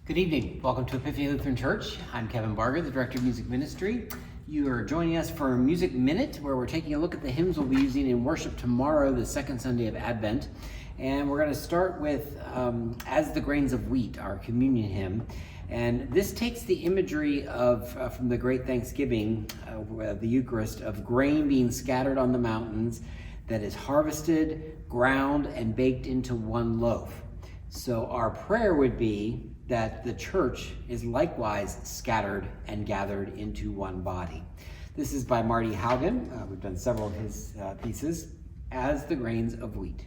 Good evening. Welcome to Epiphany Lutheran Church. I'm Kevin Barger, the Director of Music Ministry. You are joining us for Music Minute, where we're taking a look at the hymns we'll be using in worship tomorrow, the second Sunday of Advent. And we're going to start with As the Grains of Wheat, our communion hymn. And this takes the imagery of from the Great Thanksgiving, the Eucharist, of grain being scattered on the mountains that is harvested, ground, and baked into one loaf. So our prayer would be that the church is likewise scattered and gathered into one body. This is by Marty Haugen. We've done several of his pieces, As the Grains of Wheat.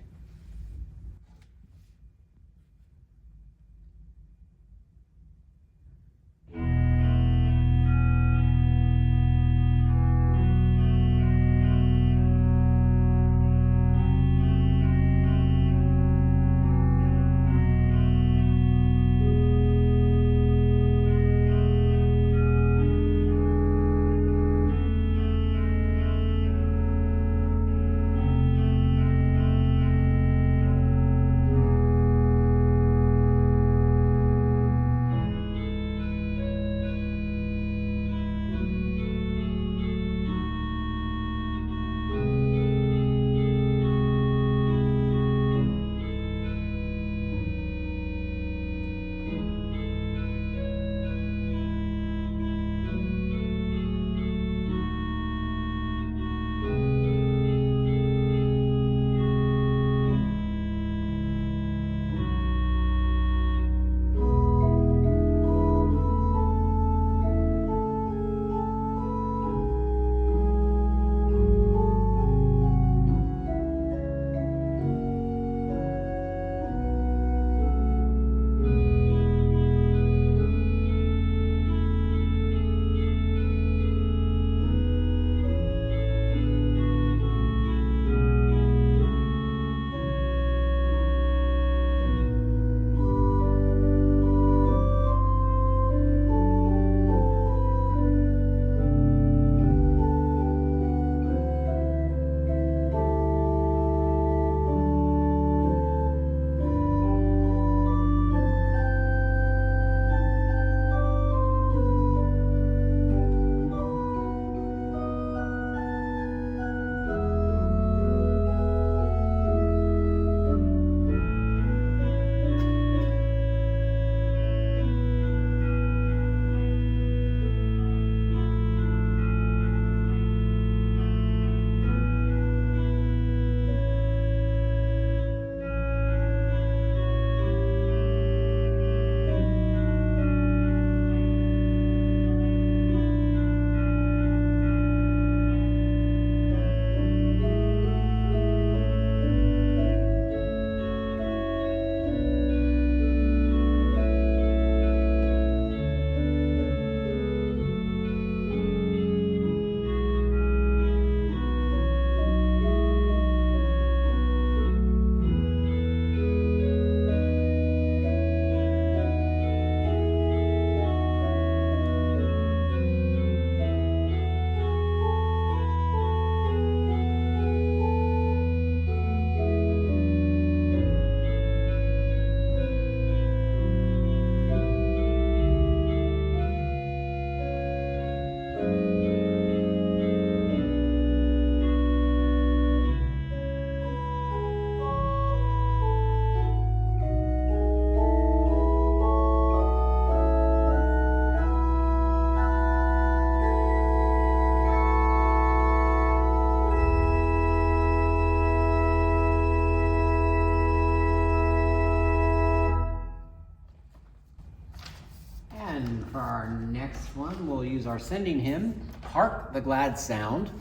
For our next one, we'll use our sending hymn, Hark the Glad Sound.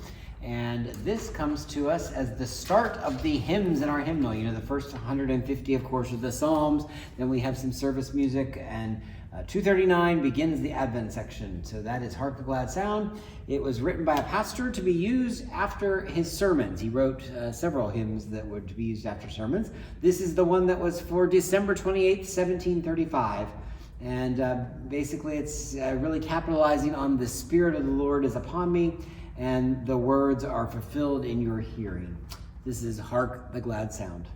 And this comes to us as the start of the hymns in our hymnal. You know, the first 150, of course, are the Psalms. Then we have some service music, and 239 begins the Advent section. So that is Hark the Glad Sound. It was written by a pastor to be used after his sermons. He wrote several hymns that were to be used after sermons. This is the one that was for December 28th, 1735. And basically it's really capitalizing on the Spirit of the Lord is upon me, and the words are fulfilled in your hearing. This is Hark the Glad Sound.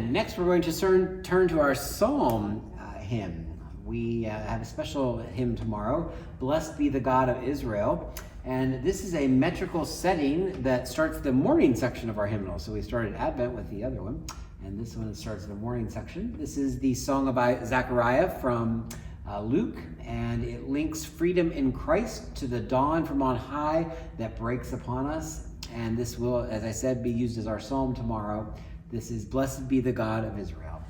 And next we're going to turn to our psalm hymn. We have a special hymn tomorrow, Blessed Be the God of Israel. And this is a metrical setting that starts the morning section of our hymnal. So we started Advent with the other one, and this one starts the morning section. This is the song of Zechariah from Luke, and it links freedom in Christ to the dawn from on high that breaks upon us. And this will, as I said, be used as our psalm tomorrow. This is Blessed Be the God of Israel.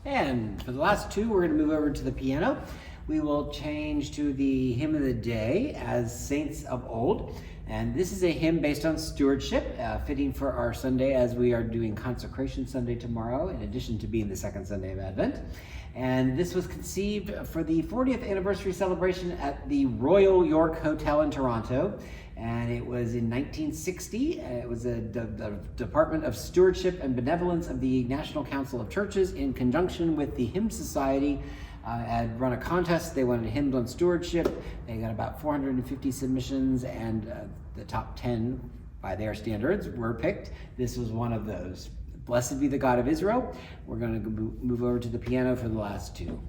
And for the last two, we're going to move over to the piano. We will change to the hymn of the day, As Saints of Old. And this is a hymn based on stewardship, fitting for our Sunday as we are doing Consecration Sunday tomorrow, in addition to being the second Sunday of Advent. And this was conceived for the 40th anniversary celebration at the Royal York Hotel in Toronto. And it was in 1960. It was the Department of Stewardship and Benevolence of the National Council of Churches, in conjunction with the Hymn Society, had run a contest. They wanted hymns on stewardship. They got about 450 submissions, and the top 10 by their standards were picked. This was one of those. Blessed be the God of Israel. We're going to move over to the piano for the last two.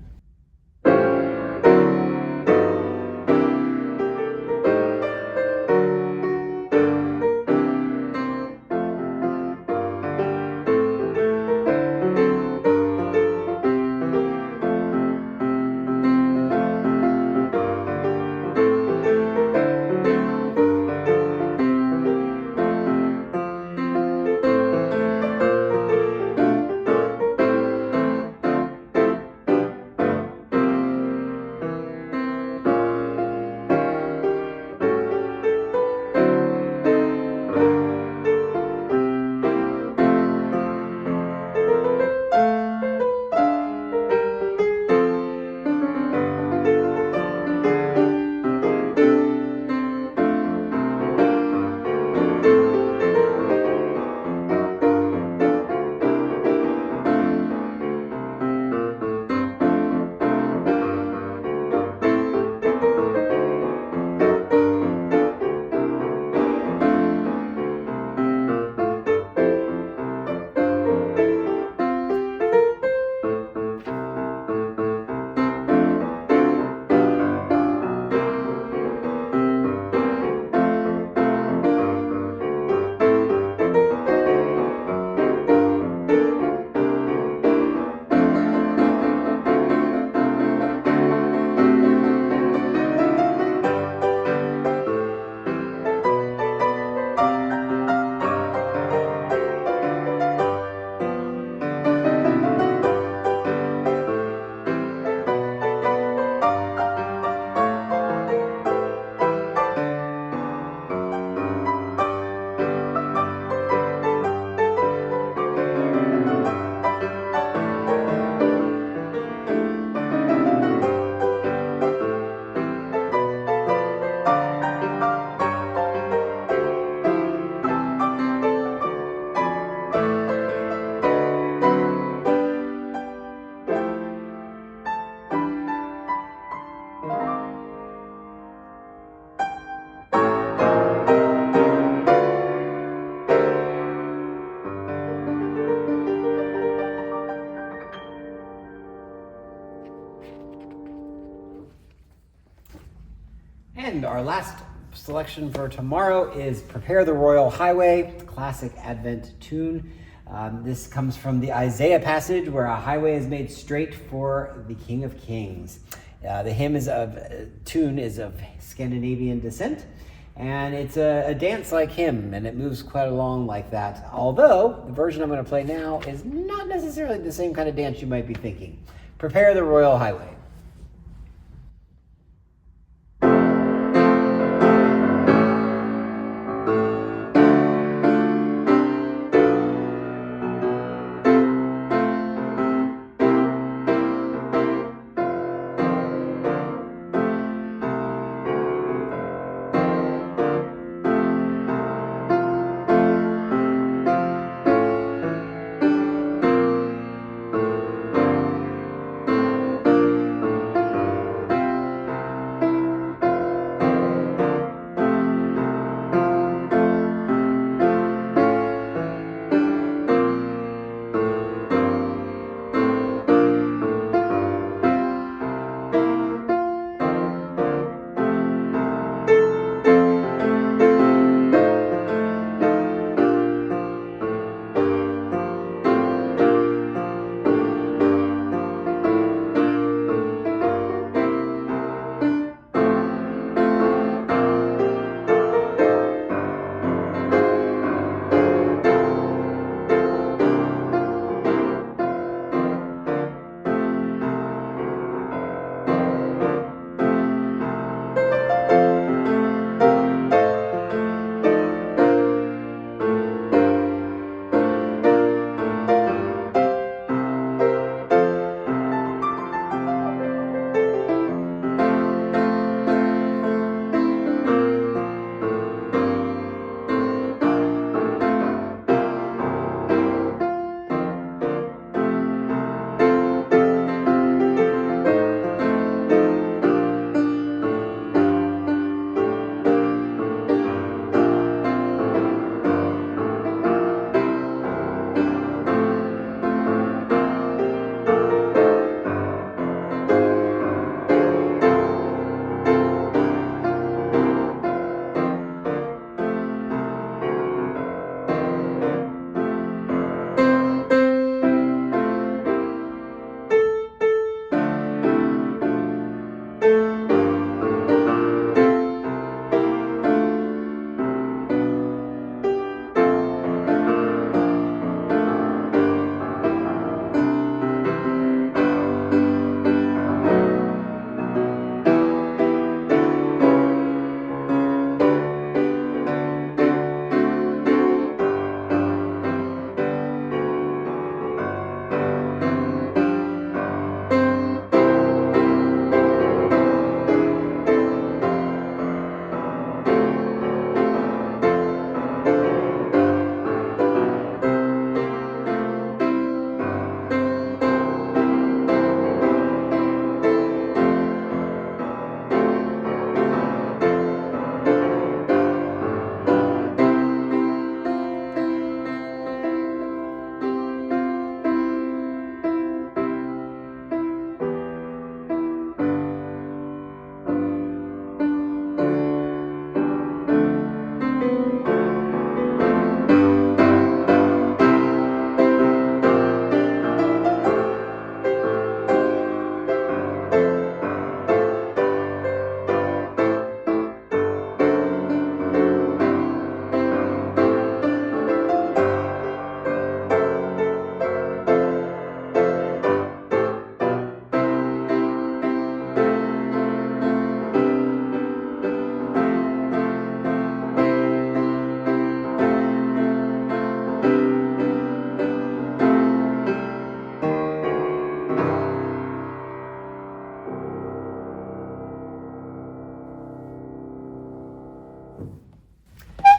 And our last selection for tomorrow is Prepare the Royal Highway, classic Advent tune. This comes from the Isaiah passage where a highway is made straight for the King of Kings. The tune is of Scandinavian descent, and it's a dance-like hymn, and it moves quite along like that. Although the version I'm going to play now is not necessarily the same kind of dance you might be thinking. Prepare the Royal Highway.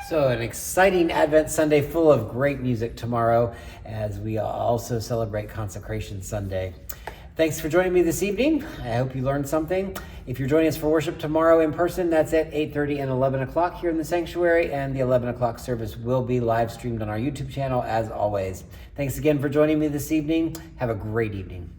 So an exciting Advent Sunday full of great music tomorrow as we also celebrate Consecration Sunday. Thanks for joining me this evening. I hope you learned something. If you're joining us for worship tomorrow in person, that's at 8:30 and 11 o'clock here in the sanctuary, and the 11 o'clock service will be live streamed on our YouTube channel as always. Thanks again for joining me this evening. Have a great evening.